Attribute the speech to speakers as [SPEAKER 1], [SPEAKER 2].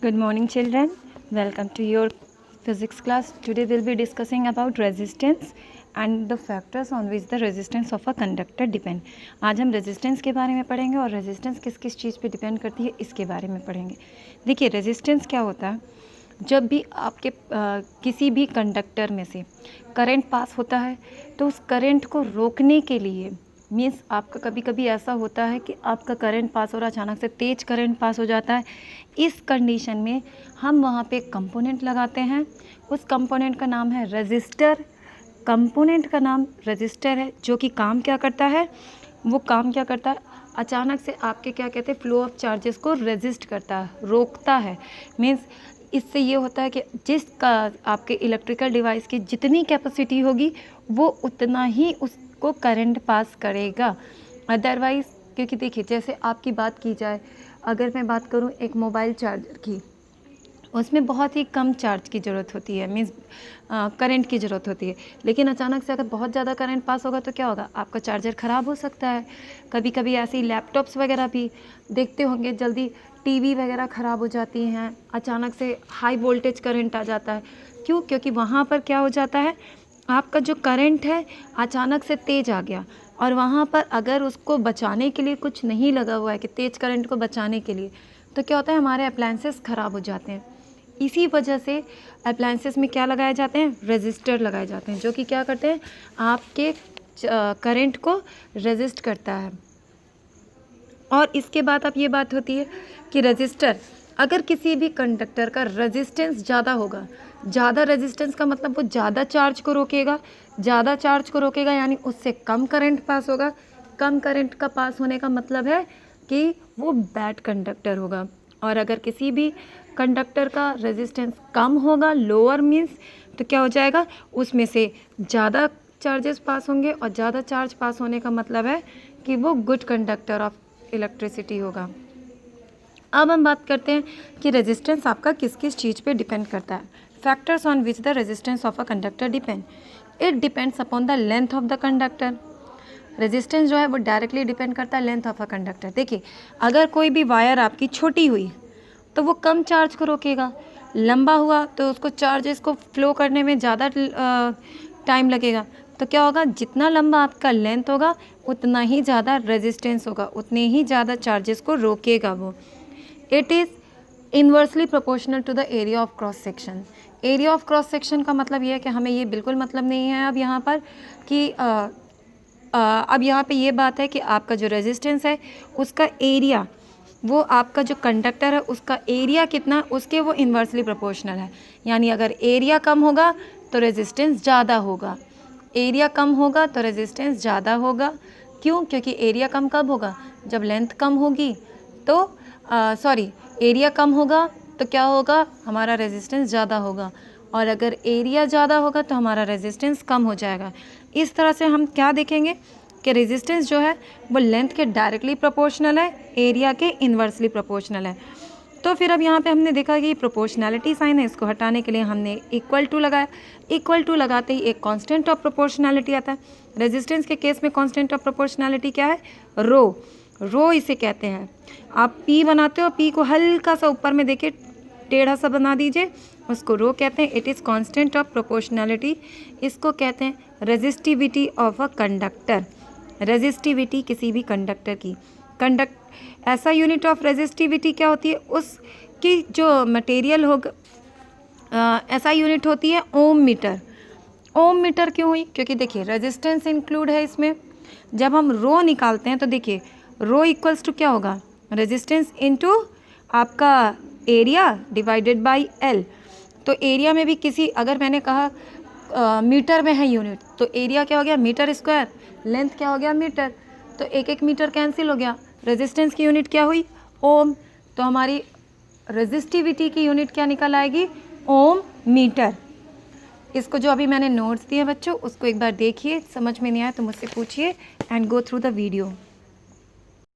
[SPEAKER 1] Good morning children, welcome to your physics class. Today we'll be discussing about resistance and the factors on which the resistance of a conductor depend. आज हम resistance के बारे में पढ़ेंगे और resistance किस किस चीज़ पे डिपेंड करती है इसके बारे में पढ़ेंगे. देखिए resistance क्या होता है, जब भी आपके किसी भी कंडक्टर में से करंट पास होता है तो उस करंट को रोकने के लिए मीन्स आपका कभी कभी ऐसा होता है कि आपका करंट पास हो रहा है, अचानक से तेज करंट पास हो जाता है. इस कंडीशन में हम वहाँ पे कंपोनेंट लगाते हैं. उस कंपोनेंट का नाम है रेजिस्टर. कंपोनेंट का नाम रेजिस्टर है जो कि काम क्या करता है, वो काम क्या करता है, अचानक से आपके क्या कहते हैं फ्लो ऑफ चार्जेस को रेजिस्ट करता है, रोकता है. मीन्स इससे ये होता है कि जिसका आपके इलेक्ट्रिकल डिवाइस की जितनी कैपेसिटी होगी वो उतना ही उसको करंट पास करेगा. अदरवाइज़ क्योंकि देखिए जैसे आपकी बात की जाए, अगर मैं बात करूं एक मोबाइल चार्जर की, उसमें बहुत ही कम चार्ज की ज़रूरत होती है, मीन्स करंट की ज़रूरत होती है. लेकिन अचानक से अगर बहुत ज़्यादा करंट पास होगा तो क्या होगा, आपका चार्जर ख़राब हो सकता है. कभी कभी ऐसे ही लैपटॉप्स वगैरह भी देखते होंगे, जल्दी टीवी वगैरह ख़राब हो जाती हैं, अचानक से हाई वोल्टेज करंट आ जाता है. क्यों? क्योंकि वहाँ पर क्या हो जाता है, आपका जो करंट है अचानक से तेज़ आ गया और वहाँ पर अगर उसको बचाने के लिए कुछ नहीं लगा हुआ है कि तेज़ करंट को बचाने के लिए, तो क्या होता है हमारे अप्लायंसेस ख़राब हो जाते हैं. इसी वजह से अप्लायंसेस में क्या लगाए जाते हैं, रेजिस्टर लगाए जाते हैं, जो कि क्या करते हैं आपके करंट को रेजिस्ट करता है. और इसके बाद अब ये बात होती है कि रेजिस्टर, अगर किसी भी कंडक्टर का रेजिस्टेंस ज़्यादा होगा, ज़्यादा रेजिस्टेंस का मतलब वो ज़्यादा चार्ज को रोकेगा, ज़्यादा चार्ज को रोकेगा यानी उससे कम करंट पास होगा. कम करंट का पास होने का मतलब है कि वो बैड कंडक्टर होगा. और अगर किसी भी कंडक्टर का रेजिस्टेंस कम होगा, लोअर मीन्स, तो क्या हो जाएगा, उसमें से ज़्यादा चार्जेस पास होंगे और ज़्यादा चार्ज पास होने का मतलब है कि वो गुड कंडक्टर ऑफ इलेक्ट्रिसिटी होगा. अब हम बात करते हैं कि रेजिस्टेंस आपका किस किस चीज़ पे डिपेंड करता है. Factors on which the resistance of a conductor depend. It depends upon the length of the conductor. Resistance जो है वो डायरेक्टली डिपेंड करता है लेंथ ऑफ अ कंडक्टर. देखिए अगर कोई भी वायर आपकी छोटी हुई तो वो कम चार्ज को रोकेगा, लंबा हुआ तो उसको चार्जेस को फ्लो करने में ज़्यादा टाइम लगेगा. तो क्या होगा, जितना लंबा आपका लेंथ होगा उतना ही ज़्यादा रेजिस्टेंस होगा, उतने ही ज़्यादा चार्जेस को रोकेगा वो. It is inversely proportional to the area of cross section. Area of cross section का मतलब ये है कि हमें ये बिल्कुल मतलब नहीं है अब यहाँ पर कि अब यहाँ पे ये बात है कि आपका जो रेजिस्टेंस है उसका एरिया, वो आपका जो कंडक्टर है उसका एरिया कितना, उसके वो इन्वर्सली प्रोपोर्शनल है. यानी अगर एरिया कम होगा तो रेजिस्टेंस ज़्यादा होगा, एरिया कम होगा तो रेजिस्टेंस ज़्यादा होगा. क्यों? क्योंकि एरिया कम कब होगा, जब लेंथ कम होगी. तो एरिया कम होगा तो क्या होगा, हमारा रेजिस्टेंस ज़्यादा होगा, और अगर एरिया ज़्यादा होगा तो हमारा रेजिस्टेंस कम हो जाएगा. इस तरह से हम क्या देखेंगे कि रेजिस्टेंस जो है वो लेंथ के डायरेक्टली प्रोपोर्शनल है, एरिया के इन्वर्सली प्रोपोर्शनल है. तो फिर अब यहाँ पे हमने देखा कि प्रोपोर्शनैलिटी साइन है, इसको हटाने के लिए हमने इक्वल टू लगाया. इक्वल टू लगाते ही एक कांस्टेंट ऑफ प्रोपोर्शनैलिटी आता है. रेजिस्टेंस के केस में कांस्टेंट ऑफ प्रोपोर्शनैलिटी क्या है, रो. रो इसे कहते हैं. आप पी बनाते हो, पी को हल्का सा ऊपर में देखिए टेढ़ा सा बना दीजिए, उसको रो कहते हैं. It is constant of proportionality. इसको कहते हैं resistivity of a conductor. Resistivity किसी भी कंडक्टर की, ऐसा यूनिट ऑफ रेजिस्टिविटी क्या होती है, उसकी जो मटेरियल होगा, ऐसा यूनिट होती है ओम मीटर. ओम मीटर क्यों हुई, क्योंकि देखिए रेजिस्टेंस इंक्लूड है इसमें. जब हम रो निकालते हैं तो देखिए रो इक्वल्स टू क्या होगा, रेजिस्टेंस इनटू आपका एरिया डिवाइडेड बाय एल. तो एरिया में भी किसी, अगर मैंने कहा मीटर में है यूनिट, तो एरिया क्या हो गया, मीटर स्क्वायर. लेंथ क्या हो गया, मीटर. तो एक एक मीटर कैंसिल हो गया. रेजिस्टेंस की यूनिट क्या हुई, ओम. तो हमारी रेजिस्टिविटी की यूनिट क्या निकल आएगी, ओम मीटर. इसको जो अभी मैंने नोट्स दिए बच्चों उसको एक बार देखिए, समझ में नहीं आया तो मुझसे पूछिए and go through the video.